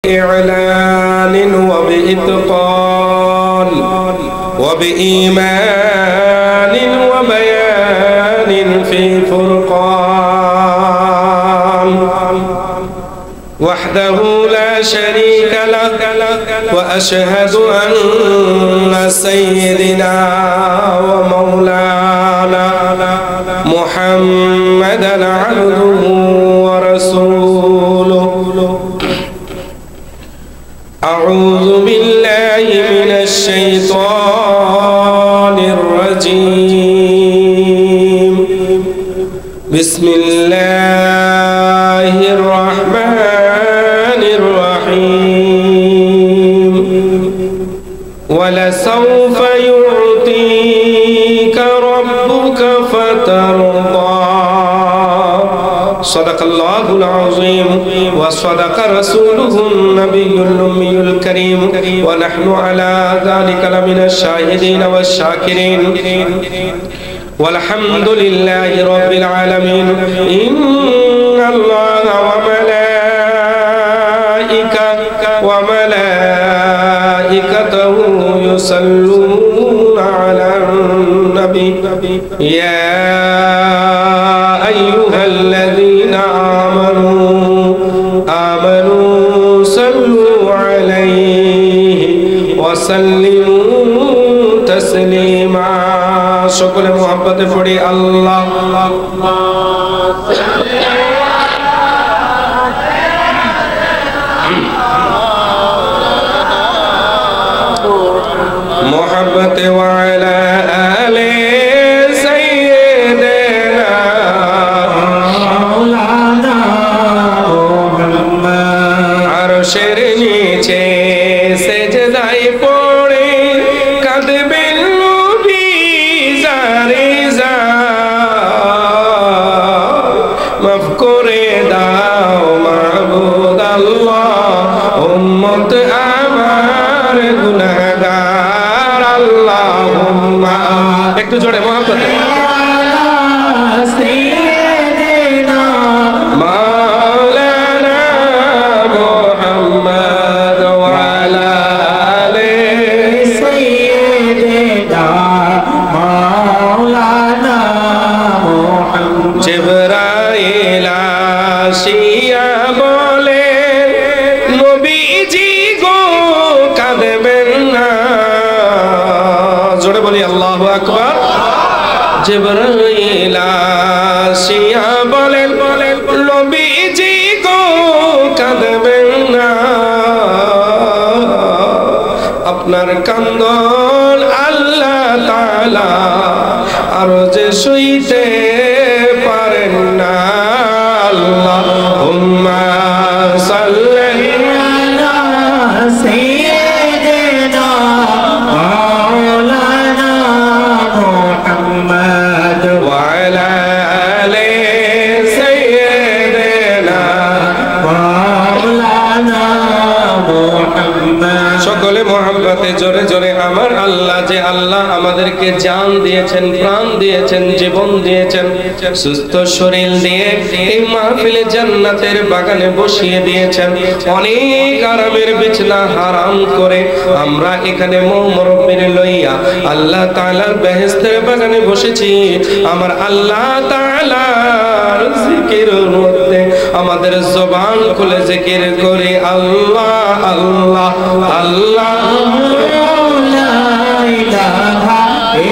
إعلان وبإتقان وبإيمان وبيان في فرقان وحده لا شريك له وأشهد أن سيدنا ومولانا محمدا عبده ورسوله أعوذ بالله من الشيطان الرجيم بسم الله الرحمن الرحيم ولسوف يعطيك ربك فترضى صدق الله العظيم وصدق رسوله النبي الأمي الكريم ونحن على ذلك لمن الشاهدين والشاكرين والحمد لله رب العالمين إن الله وملائكته يصلون على النبي يا أيها الذين آمنوا صلوا عليه وسلموا تسليما شكر محبت پڑھی اللہ محبت وعلى آل سيدنا مولانا محمد عرشের নিচে সেজদায় পড়ে কাঁদবেন নবী জারে যা মাফ করে দাও মাবুদ আল্লাহ উম্মত আমার গুনাহগার আল্লাহুম্মা একটু জোরে মোহাম্মত সাইয়্যিদিনা মাওলানা মুহাম্মদ ওয়া আলা আলি সাইয়্যিদিনা মাওলানা মুহাম্মদ জিবরাইল আসিয়া বলে নবীজি গো কাঁদবেন না জোরে বলি আল্লাহু আকবার জিবরাইল আসিয়া বলেন নবীজি গো কাঁদবেন না আপনার কান্দন আল্লাহ তাআলা আরজে শুইতে পারেন না আল্লাহুম্মা সাল্লি আলা সাইয়্যিদিনা মাওলানা মুহাম্মদ ওয়া আলা আলি সাইয়্যিদিনা মাওলানা মুহাম্মদ সকলে মুহাব্বতে জোরে জোরে আমার আল্লাহ যে আল্লাহ আমাদেরকে জান দিয়েছেন প্রাণ দিয়েছেন জীবন দিয়েছেন সুস্থ শরীর দিয়ে এই মাহফিলে জান্নাতের বাগানে বসিয়ে দিয়েছেন অনেক আরামের বিছানা হারাম করে আমরা এখানে মুরব্বির লইয়া আল্লাহ তাআলার বেহেশতের বাগানে বসেছি আমার আল্লাহ তাআলার জিকিরের মধ্যে আমাদের জবান খুলে জিকির করি আল্লাহ আল্লাহ আল্লাহ লা ইলাহা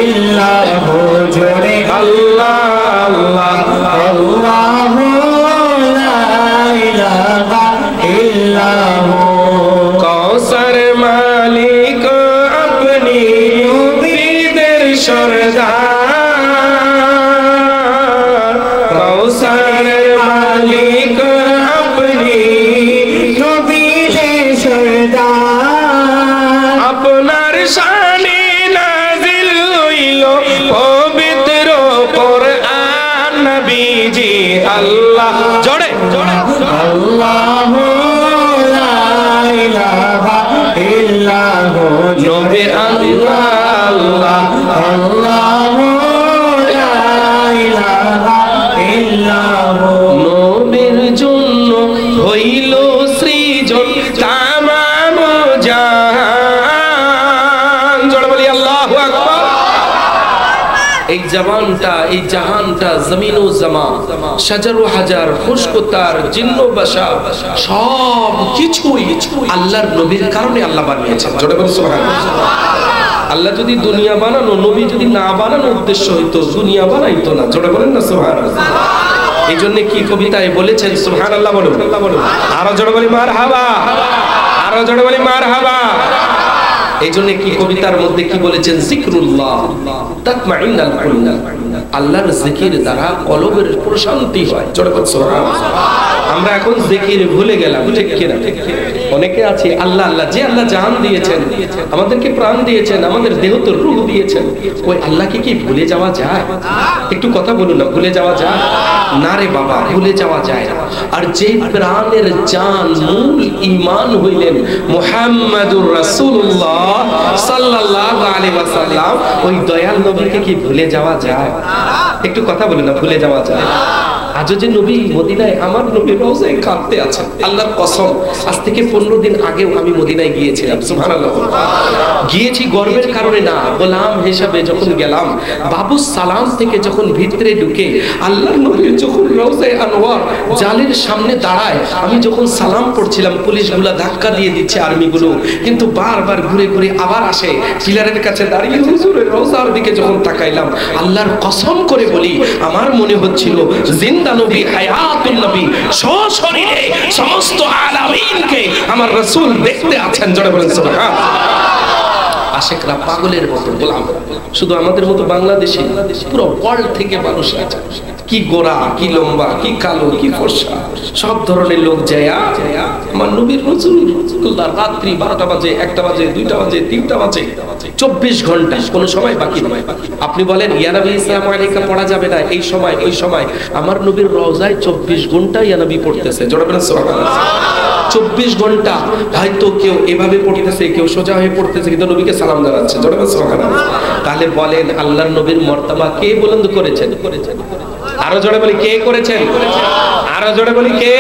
ইল্লাহু জোরে আল্লাহ আল্লাহ আল্লাহু লা ইলাহা ইল্লাহু কওসার মালিক আপনি নবীদের সরদার কওসার মালিক আপনি নবীদের সরদার আপনার শানে নাজিল হইল পবিত্র কোরআন নবীজি আল্লাহ জোরে আল্লাহু লা ইলাহা ইল্লাহু নবী আল্লাহ আল্লাহ আল্লাহু লা ইলাহা ইল্লাহু নবীর জন্য হইল সৃজন তা এই জবানটা, এই জাহানটা, জমিন ও জামা, শাজার ও হাজার, খুশকতার, জিন্ন বাসা, সব কিছুই আল্লাহর নবীর কারণে আল্লাহ বানিয়েছেন। জোরে বলুন সুবহানাল্লাহ। আল্লাহ যদি দুনিয়া বানানো, নবী যদি না বানানো উদ্দেশ্য হইতো, দুনিয়া বানাইতো না। জোরে বলেন না সুবহানাল্লাহ। এই জন্য কি কবিতায় বলেছেন সুবহানাল্লাহ বলুন, আরো জোরে বলি মারহাবা, আরো জোরে বলি মারহাবা। এই জন্য কি কবিতার মধ্যে কি বলেছেন, জিকরুল্লাহ তাতমাইন্নাল কুলুব, আল্লাহর জিকির দ্বারা কলবের প্রশান্তি হয়। জোরে বলুন সুবহানাল্লাহ। আমরা এখন জিকির ভুলে গেলাম, ঠিক কি না? অনেকে আছে আল্লাহ আল্লাহ, যে আল্লাহ জান দিয়েছেন, আমাদেরকে প্রাণ দিয়েছেন, আমাদের দেহ তো রূহ দিয়েছেন, ওই আল্লাহকে কি ভুলে যাওয়া যায়? একটু কথা বলুন না, ভুলে যাওয়া যায় না রে বাবা, ভুলে যাওয়া যায় না। আর যে প্রাণের জান, মূল ঈমান হইলেন মুহাম্মাদুর রাসূলুল্লাহ সাল্লাল্লাহু আলাইহি ওয়াসাল্লাম, ওই দয়াল নবীকে কি ভুলে যাওয়া যায়? একটু কথা বলুন না, ভুলে যাওয়া যায়? আজও যে নবী মদিনায়, আমার নবী রওজায় কাঁদতে আছেন, আল্লাহর কসম আজ থেকে 15 দিন আগেও আমি মদিনায় গিয়েছিলাম। সুবহানাল্লাহ। গিয়েছি গর্বের কারণে না, গোলাম হিসাবে যখন গেলাম, বাবু সালাম থেকে যখন ভিতরে ঢুকে আল্লাহর নবী যখন রওজায় আনোয়ার জালের সামনে দাঁড়ায়, আমি যখন সালাম পড়ছিলাম, পুলিশগুলা ধাক্কা দিয়ে দিচ্ছে, আর্মিগুলো, কিন্তু বারবার ঘুরে ঘুরে আবার আসে, পিলারের কাছে দাঁড়িয়ে হুজুরের রওজার দিকে যখন তাকাইলাম, আল্লাহর কসম করে বলি, আমার মনে হচ্ছিল জিন্দা নবী, হায়াতুন নবী, সশরীরে সমস্ত আলামিনকে আমার রাসূল দেখতে আছেন। জোরে বলেন সুবহানাল্লাহ। আশিকরা পাগলের মতো গোলাম, শুধু আমাদের মতো বাংলাদেশে, পুরো ওয়ার্ল্ড থেকে মানুষ আছে, কি গোরা, কি লম্বা, কি কালো, কি ফর্সা, সব ধরনের লোক যায় আমার নবীর রাসূলুল্লাহ রাত্রি 12টা বাজে, 1টা বাজে, 2টা বাজে, 3টা বাজে, 24 ঘন্টা কোনো সময় বাকি নয়। আপনি বলেন ইয়া নবী আসসালামু আলাইকুম পড়া যাবে না, এই সময় ওই সময়, আমার নবীর রওজায় 24 ঘন্টা ইয়া নবী পড়তেছে। জোরে বলেন সুবহানাল্লাহ। 24 ঘন্টা হয়তো কেউ এভাবে পড়তেছে, কেউ সোজা হয়ে পড়তেছে, কিন্তু নবীকে সালাম জানাচ্ছে। জোরে বলেন সুবহানাল্লাহ। তাহলে বলেন আল্লাহর নবীর মর্তবা কে বুলন্দ করেছেন? আরো জোরে বলি কে করেছেন? আরো জোরে বলি কে?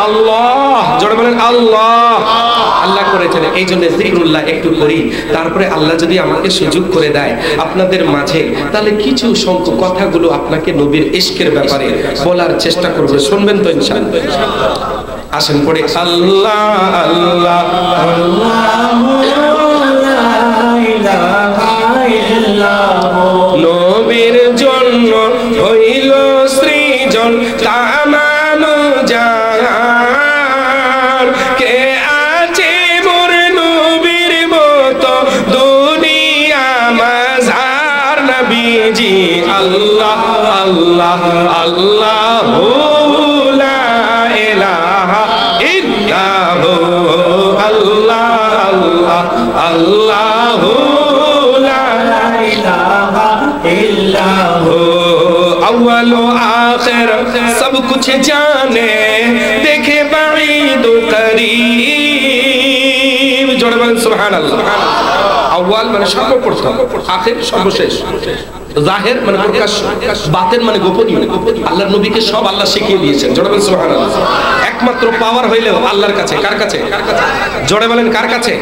আল্লাহ। জোরে বলেন আল্লাহ। আল্লাহ করেছেন। এই জন্য জিকরুল্লাহ একটু করি, তারপরে আল্লাহ যদি আমাকে সুযোগ করে দেয় আপনাদের মাঝে, তাহলে কিছু সংখ্যক কথাগুলো আপনাকে নবীর ইশকের ব্যাপারে বলার চেষ্টা করব, শুনবেন তো ইনশাআল্লাহ? আসেন পড়ে আল্লাহ আল্লাহ নবীর জন্য হইল সৃজন তামাম জাহান, কে আছে মোর নবীর মতো দুনিয়া মাঝার, নবীজি আল্লাহ আল্লাহ আল্লাহ লা ইলাহা ইল্লাহু, আল্লাহ আল্লাহ আল্লাহ লা ইলাহা ইল্লাহু, अव्वल आखिर सब कुछ जाने, देखे बाईद करीब। जोड़े बोलें सुभान अल्लाह। अव्वल माने सर्वप्रथम, आखिर सर्वশেষ, জাহির মানে প্রকাশ, বাতিন মানে গোপনীয়। আল্লাহর নবীকে সব আল্লাহ শিখিয়ে দিয়েছেন। জোরে বলেন সুবহানাল্লাহ। একমাত্র পাওয়ার হইলেও আল্লাহর কাছে। কার কাছে? জোরে বলেন কার কাছে?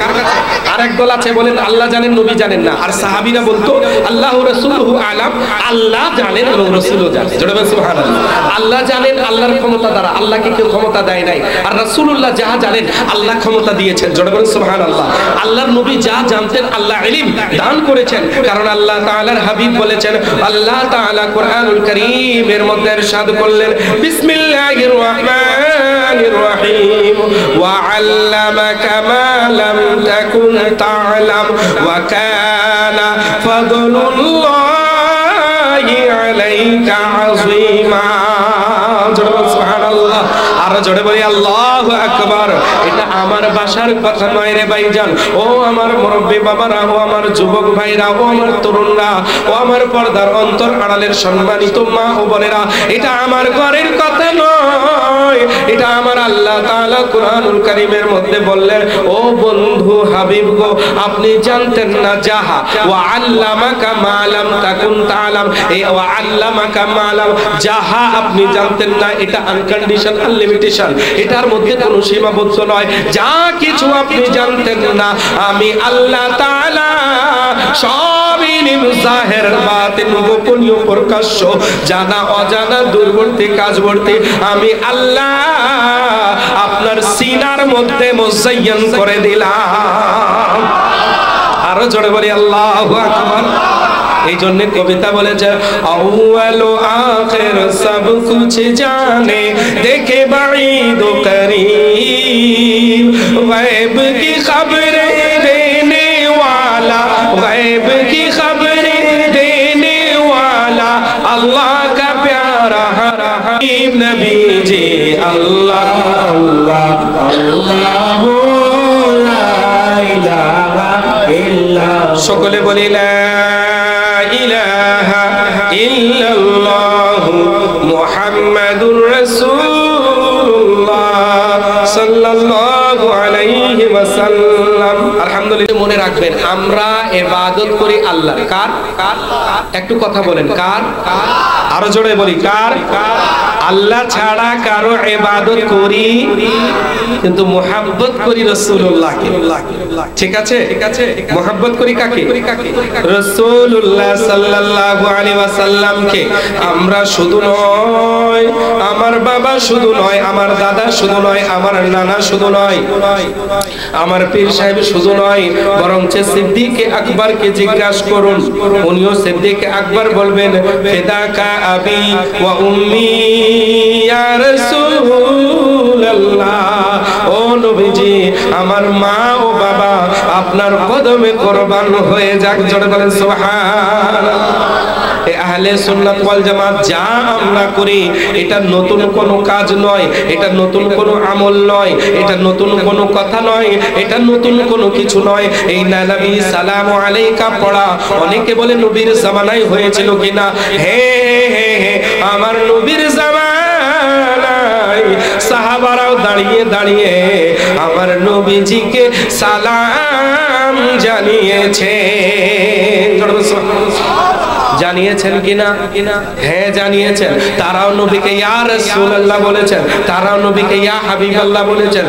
আর একদল আছে বলেন আল্লাহ জানেন নবী জানেন না, আর সাহাবীরা বলতো আল্লাহু রাসূলুহু আলাম, আল্লাহ জানেন এবং রাসূলও জানেন। জোরে বলেন সুবহানাল্লাহ। আল্লাহ জানেন আল্লাহর ক্ষমতা দ্বারা, আল্লাহকে কেউ ক্ষমতা দেয় নাই, আর রাসূলুল্লাহ যাহা জানেন আল্লাহ ক্ষমতা দিয়েছেন। জোরে বলেন সুবহানাল্লাহ। আল্লাহর নবী যা জানতেন আল্লাহ ইলম দান করেছেন, কারণ আল্লাহ তাআলার হাবিব বলেছেন, আল্লাহ তাআলা কুরআনুল কারীমের মধ্যে ইরশাদ করলেন, বিসমিল্লাহির রাহমানির রাহিম, ওয়া আল্লামাকা মা লাম তাকুন তা'লাম ওয়া কানা ফাদলুল্লাহি আলাইকা আযীমা। সুবহানাল্লাহ। আর জোরে বলি আল্লাহু আকবার। এটা আমার ভাষার কথা নয় রে ভাইজান, ও আমার মুরব্বি বাবারা, ও আমার যুবক ভাইরা, ও আমার তরুণরা, ও আমার পর্দার অন্তর আড়ালের সম্মানিত মা ও বোনেরা, এটা আমার ঘরের কথা নয়, এটা আমার আল্লাহ তাআলা কুরআনুল কারীমের মধ্যে বললেন, ও বন্ধু হাবিব গো, আপনি জানতেন না যাহা ওয়া আল্লামাকা মা লাম তাকুন তা'লাম, এই ওয়া আল্লামাকা মা লাম, যাহা আপনি জানতেন না, এটা আনকন্ডিশন, আনলিমিটেশন, এটার মধ্যে কোনো সীমাবদ্ধ নয়। যা কিছু আপনি জানতেন না আমি আল্লাহ তাআলা সবই ইলম জাহের বাতিন গোপনীয় প্রকাশ্য জানা অজানা দূরবর্তী কাজবর্তী আমি আল্লাহ আপনার সিনার মধ্যে মুযায়্যান করে দিলাম। আরো জোরে বলি আল্লাহু আকবার। এই জন্য কবিতা বলেছে আউয়াল আখির সব কুছ জানে দেখে বাঈদ করিম গায়ব কি খবরে দেনে वाला गायब की खबरें देने वाला अल्लाह का प्यारा हबीब नबी जी अल्लाह अल्लाह अल्लाह ला इलाहा इल्ला সকলে বলি লা ইলাহা ইল্লাল্লাহ মুহাম্মাদুর রাসূলুল্লাহ সাল্লাল্লাহু আলাইহি ওয়াসাল্লাম। আলহামদুলিল্লাহ। মনে রাখবেন আমরা ইবাদত করি আল্লাহর। কার? একটু কথা বলেন কার? আরো জোরে বলি কার? আল্লাহ ছাড়া কারো ইবাদত করি কিন্তু মুহাব্বত করি রাসূলুল্লাহকে। ঠিক আছে? মুহাব্বত করি কাকে? রাসূলুল্লাহ সাল্লাল্লাহু আলাইহি ওয়াসাল্লামকে। আমরা শুধু নয়, আমার বাবা শুধু নয়, আমার দাদা শুধু নয়, আমার নানা শুধু নয়, আমার পীর সাহেব শুধু নয়, বরং সিদ্দিক আকবরকে জিজ্ঞাসা করুন, উনিও সিদ্দিক আকবর বলবেন ফিদাকা আবি ওয়া উম্মি ইয়া রাসূলুল্লাহ। ও নবীজি আমার মা ও বাবা আপনার কদমে কুরবান হয়ে যাক। জোরে বলেন সুবহানাল্লাহ। আহলে সুন্নাত ওয়াল জামাত যা আমরা করি এটা নতুন কোনো কাজ নয়, এটা নতুন কোনো আমল নয়, এটা নতুন কোনো কথা নয়, এটা নতুন কোনো কিছু নয়। এই নবী সালামু আলাইকা পড়া অনেকে বলে নবীর জামানায় হয়েছিল কিনা। হে হে হে আমার নবীর জামানায় সাহাবারাও দাঁড়িয়ে দাঁড়িয়ে আমার নবীজিকে সালাম জানিয়েছে। জানিয়েছেন কিনা? হ্যাঁ জানিয়েছেন। তারাও নবীকে ইয়া রাসূলুল্লাহ বলেছেন, তারাও নবীকে ইয়া হাবিবাল্লাহ বলেছেন।